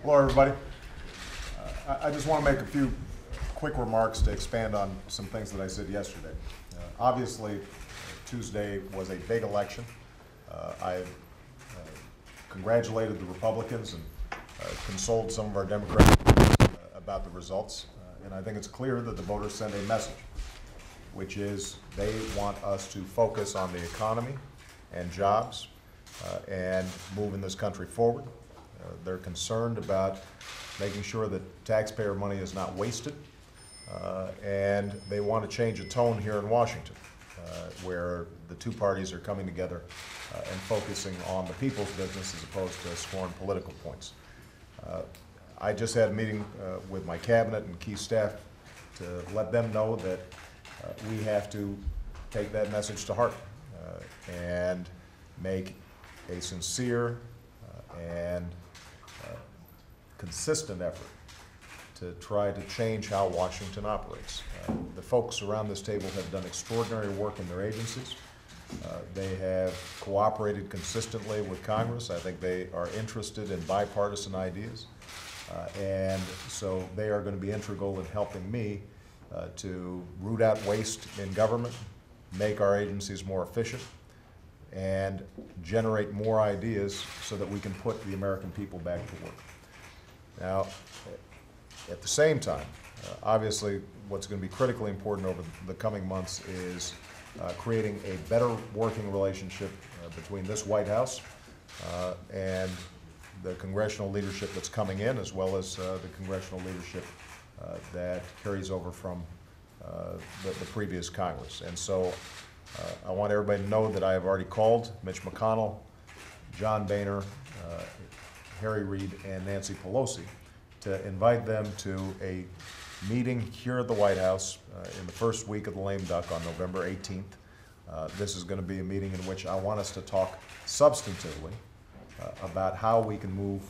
Hello, everybody. I just want to make a few quick remarks to expand on some things that I said yesterday. Obviously, Tuesday was a big election. I congratulated the Republicans and consoled some of our Democrats about the results. And I think it's clear that the voters sent a message, which is they want us to focus on the economy and jobs and moving this country forward. They're concerned about making sure that taxpayer money is not wasted, and they want to change the tone here in Washington, where the two parties are coming together and focusing on the people's business as opposed to scoring political points. I just had a meeting with my cabinet and key staff to let them know that we have to take that message to heart and make a sincere and consistent effort to try to change how Washington operates. The folks around this table have done extraordinary work in their agencies. They have cooperated consistently with Congress. I think they are interested in bipartisan ideas. And so they are going to be integral in helping me to root out waste in government, make our agencies more efficient, and generate more ideas so that we can put the American people back to work. Now, at the same time, obviously what's going to be critically important over the coming months is creating a better working relationship between this White House and the congressional leadership that's coming in, as well as the congressional leadership that carries over from the previous Congress. And so I want everybody to know that I have already called Mitch McConnell, John Boehner, Harry Reid, and Nancy Pelosi to invite them to a meeting here at the White House in the first week of the lame duck on November 18th. This is going to be a meeting in which I want us to talk substantively about how we can move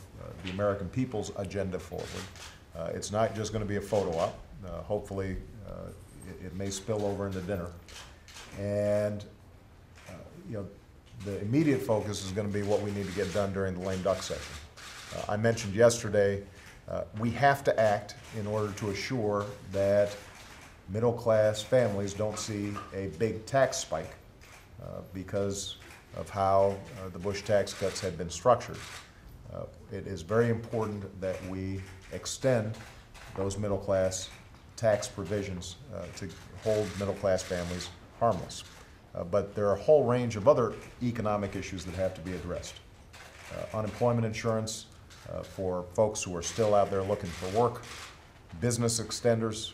the American people's agenda forward. It's not just going to be a photo op. Hopefully it may spill over into dinner. And the immediate focus is going to be what we need to get done during the lame duck session. I mentioned yesterday we have to act in order to assure that middle-class families don't see a big tax spike because of how the Bush tax cuts had been structured. It is very important that we extend those middle-class tax provisions to hold middle-class families harmless. But there are a whole range of other economic issues that have to be addressed. Unemployment insurance for folks who are still out there looking for work, business extenders,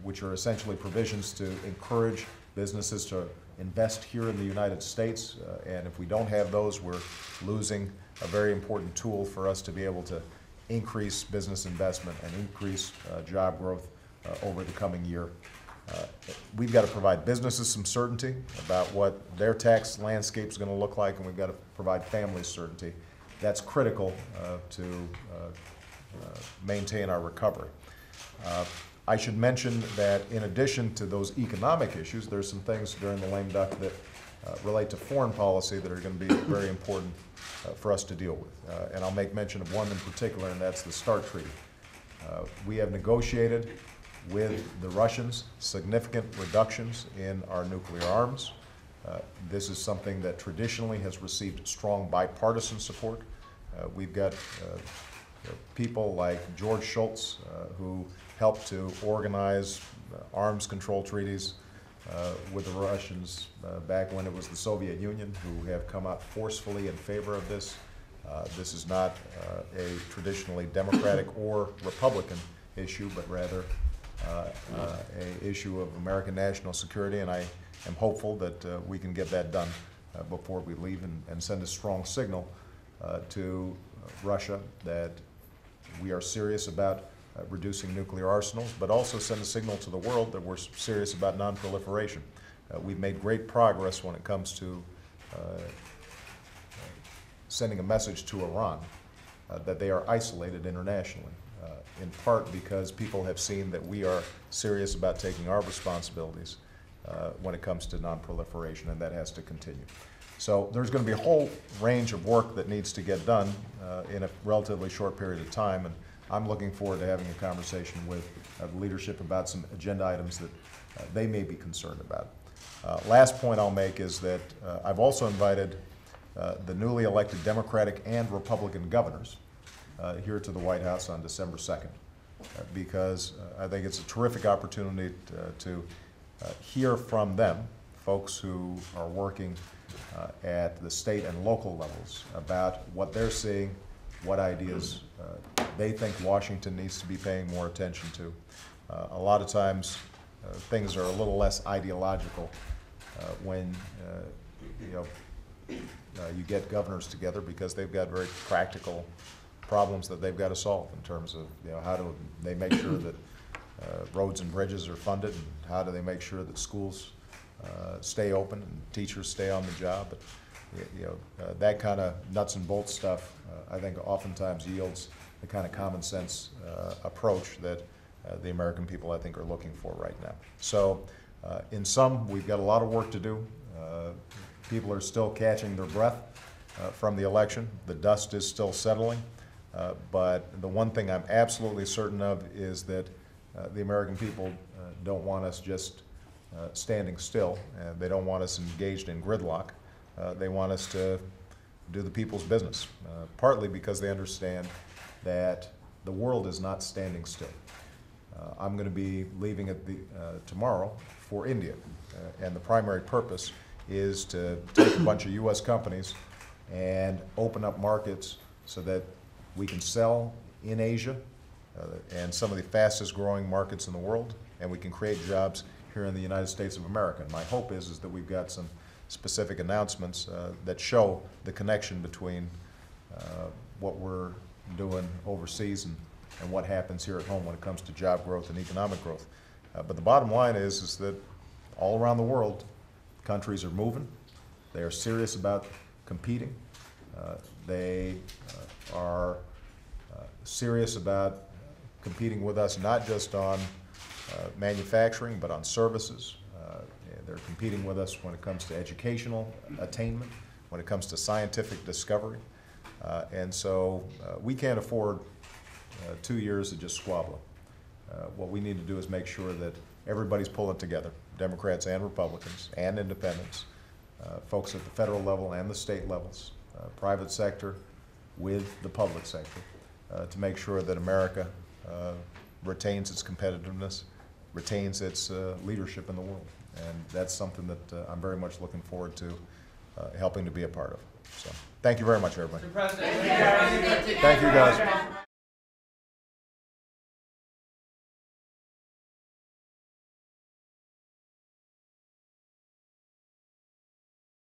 which are essentially provisions to encourage businesses to invest here in the United States, and if we don't have those, we're losing a very important tool for us to be able to increase business investment and increase job growth over the coming year. We've got to provide businesses some certainty about what their tax landscape is going to look like, and we've got to provide families certainty. That's critical to maintain our recovery. I should mention that in addition to those economic issues, there's some things during the lame duck that relate to foreign policy that are going to be very important for us to deal with. And I'll make mention of one in particular, and that's the START Treaty. We have negotiated with the Russians significant reductions in our nuclear arms. This is something that traditionally has received strong bipartisan support. We've got people like George Shultz, who helped to organize arms control treaties with the Russians back when it was the Soviet Union, who have come out forcefully in favor of this. This is not a traditionally Democratic or Republican issue, but rather an issue of American national security, and I am hopeful that we can get that done before we leave and send a strong signal to Russia that we are serious about reducing nuclear arsenals, but also send a signal to the world that we're serious about non-proliferation. We've made great progress when it comes to sending a message to Iran that they are isolated internationally, in part because people have seen that we are serious about taking our responsibilities when it comes to non-proliferation, and that has to continue. So there's going to be a whole range of work that needs to get done in a relatively short period of time, and I'm looking forward to having a conversation with the leadership about some agenda items that they may be concerned about. Last point I'll make is that I've also invited the newly elected Democratic and Republican governors here to the White House on December 2nd, because I think it's a terrific opportunity to hear from them, folks who are working at the state and local levels, about what they're seeing, what ideas they think Washington needs to be paying more attention to. A lot of times things are a little less ideological when you get governors together, because they've got very practical problems that they've got to solve in terms of how do they make sure that roads and bridges are funded, and how do they make sure that schools stay open and teachers stay on the job. But, that kind of nuts and bolts stuff I think oftentimes yields the kind of common sense approach that the American people I think are looking for right now. So in sum, we've got a lot of work to do. People are still catching their breath from the election. The dust is still settling. But the one thing I'm absolutely certain of is that the American people don't want us just standing still. They don't want us engaged in gridlock. They want us to do the people's business, partly because they understand that the world is not standing still. I'm going to be leaving tomorrow for India, and the primary purpose is to take a bunch of U.S. companies and open up markets so that we can sell in Asia and some of the fastest growing markets in the world, and we can create jobs here in the United States of America. And my hope is that we've got some specific announcements that show the connection between what we're doing overseas and what happens here at home when it comes to job growth and economic growth. But the bottom line is that all around the world, countries are moving. They are serious about competing. They are serious about competing with us, not just on manufacturing, but on services. They're competing with us when it comes to educational attainment, when it comes to scientific discovery. And so we can't afford 2 years of just squabbling. What we need to do is make sure that everybody's pulling together, Democrats and Republicans and independents, folks at the federal level and the state levels, private sector with the public sector, to make sure that America retains its competitiveness, retains its leadership in the world. And that's something that I'm very much looking forward to helping to be a part of. So thank you very much, everybody. Mr. President, thank you, guys.